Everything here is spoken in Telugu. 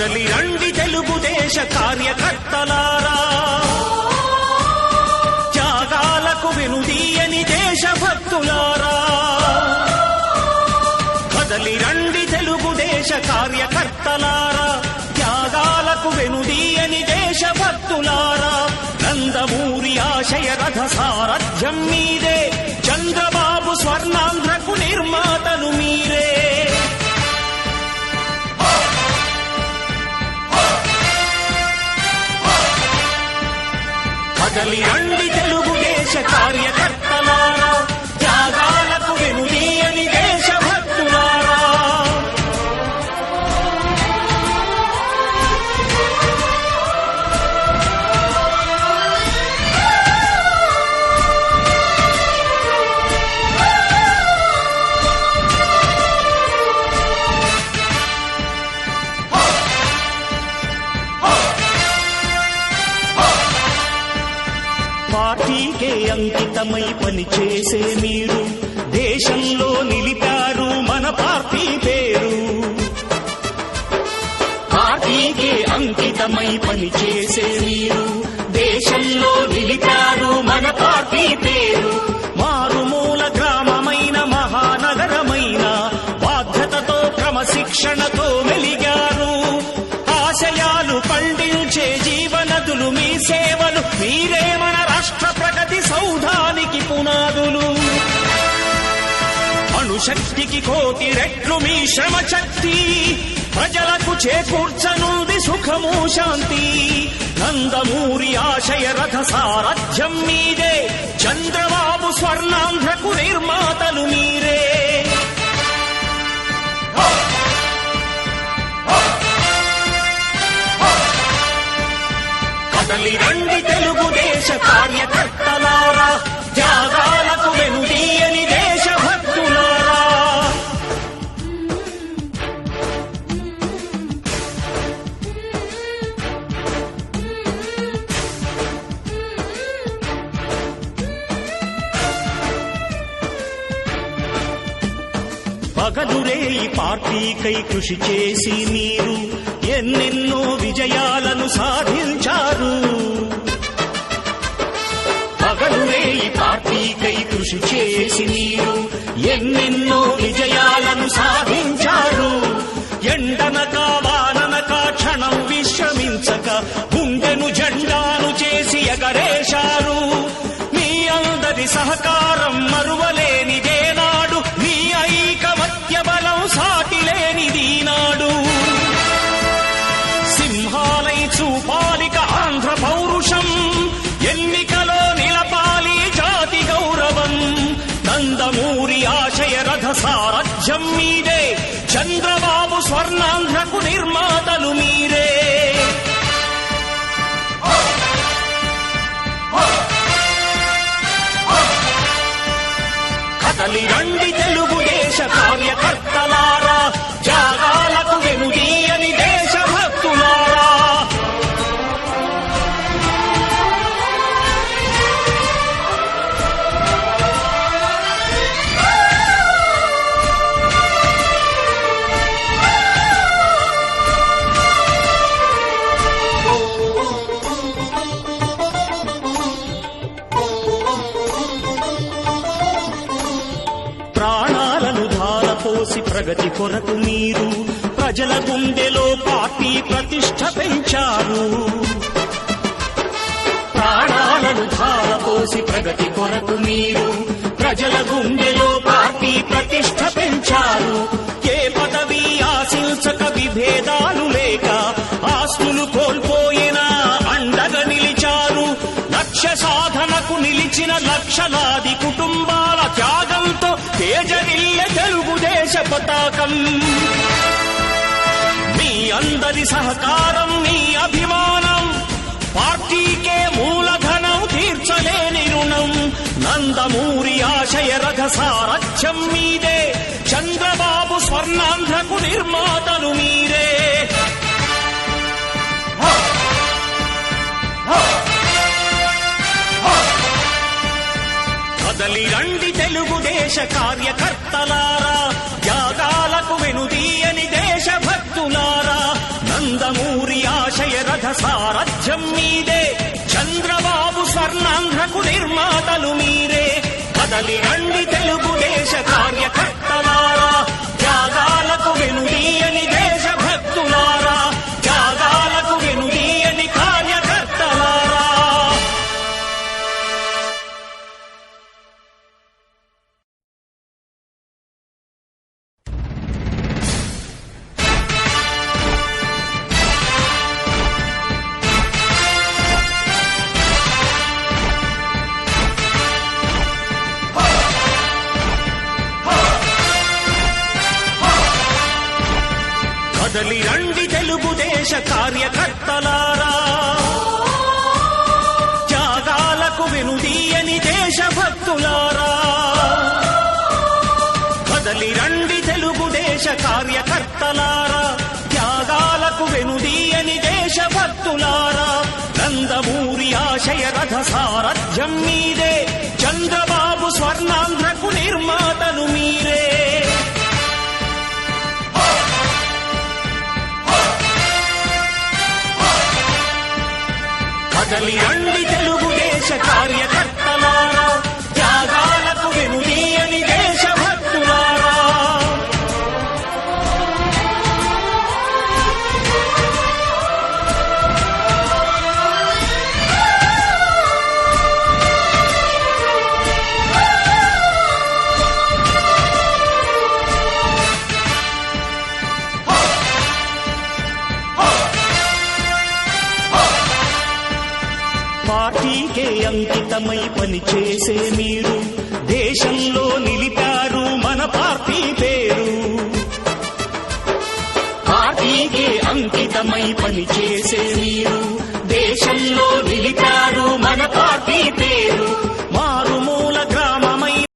కదలి రండి తెలుగుదేశ కార్యకర్తలారా, త్యాగాలకు వెనుదీయని దేశభక్తులారా. కదలి రండి తెలుగుదేశ కార్యకర్తలారా, త్యాగాలకు వెనుదీయని దేశభక్తులారా. నందమూరి ఆశయ రథ సారథ్యం మీదే, చంద్రబాబు స్వర్ణాంధ్రకు నిర్మాతలు మీరే. కదలి రండి తెలుగుదేశ కార్యకర్తలారా, త్యాగాలకు వెనుదీయని దేశభక్తులారా. పార్టీకే అంకితమై పనిచేసే మీరు దేశంలో నిలిపారు మన పార్టీ పేరు. పార్టీకే అంకితమై పనిచేసే మీరు దేశంలో నిలిపారు మన పార్టీ పేరు. మారుమూల గ్రామమైన మహానగరమైన బాధ్యతతో క్రమశిక్షణతో మెలిగారు. ఆశయాలు పండించే జీవనదులు మీ సేవలు, మీరే మన రాష్ట్ర ప్రగతి సౌధానికి పునాదులు. అణుశక్తికి కోటి రెట్లు మీ శ్రమ శక్తి, ప్రజలకు చేకూర్చనుంది సుఖము శాంతి. నందమూరి ఆశయ రథ సారథ్యం మీదే, చంద్రబాబు స్వర్ణాంధ్రకు నిర్మాతలు మీరే. కదలి రండి తెలుగుదేశ కార్యకర్తలారా, త్యాగాలకు వెనుదీయని దేశభక్తులారా. పగలురే ఈ పార్టీకై కృషి చేసి మీరు ఎన్నెన్నో విజయాలను సాధించారు. పగలురే ఈ పార్టీకై కృషి చేసి మీరు ఎన్నెన్నో విజయాలను సాధించారు. ఎండనక వాననక క్షణం విశ్రమించక గుండెను జెండాను చేసి ఎగరేశారు. మీ అందరి సహకారం మరువలేనిదేనాడు, మీ ఐకమత్య బలం సాటిలేనిదీనాడు. సింహాలై చూపాలిక ఆంధ్ర పౌరుషం, ఎన్నికలో నిలపాలి జాతి గౌరవం. నందమూరి ఆశయ రథ సారథ్యం మీదే, చంద్రబాబు స్వర్ణాంధ్రకు నిర్మాతలు మీరే. కదలి రండి తెలుగుదేశ కార్యకర్తలారా, త్యాగాలకు వెనుదీయని దేశభక్తులారా. ప్రాణాలను ధారపోసి ప్రగతి కొరకు మీరు ప్రజల గుండెలో పార్టీ ప్రతిష్ఠ పెంచారు. ప్రాణాలను ధారపోసి ప్రగతి కొరకు మీరు ప్రజల గుండెలో పార్టీ ప్రతిష్ఠ పెంచారు. ఏ పదవి ఆశించక విభేదాలు లేక ఆస్తులు కోల్పోయినా అండగా నిలిచారు. లక్ష్య సాధనకు నిలిచిన లక్షలాది కుటుంబాల త్యాగంతో తేజరిల్లె తెలుగుదేశ పతాకం. మీ అందరి సహకారం, మీ అభిమానం పార్టీకే మూలధనం, తీర్చలేని రుణం. నందమూరి ఆశయ రథ సారథ్యం మీదే, చంద్రబాబు స్వర్ణాంధ్రకు నిర్మాతలు మీరే. కదలి రండి తెలుగుదేశ కార్యకర్తలారా, త్యాగాలకు వెనుదీయని దేశభక్తులారా. నందమూరి సారథ్యం మీదే, చంద్రబాబు స్వర్ణాంధ్రకు నిర్మాతలు మీరే. కదలి రండి తెలుగుదేశ కార్యకర్తలారా, త్యాగాలకు వెనుదీయని దేశభక్తులారా, త్యాగాలకు వెనుదీయని కార్యకర్తలారా. కదలి రండి తెలుగుదేశ కార్యకర్తలారా, త్యాగాలకు వెనుదీయని దేశభక్తులారా. కదలి రండి తెలుగుదేశ కార్యకర్తలారా, త్యాగాలకు వెనుదీయని దేశభక్తులారా. నందమూరి ఆశయ రథ సారథ్యం మీదే, చంద్రబాబు స్వర్ణాంధ్రకు నిర్మాతలు మీరే. కదలి రండి తెలుగుదేశ కార్యకర్తలారా, త్యాగాలకు వెనుదీయని దేశభక్తులారా. పార్టీకే అంకితమై పనిచేసే మీరు దేశంలో నిలిపారు మన పార్టీ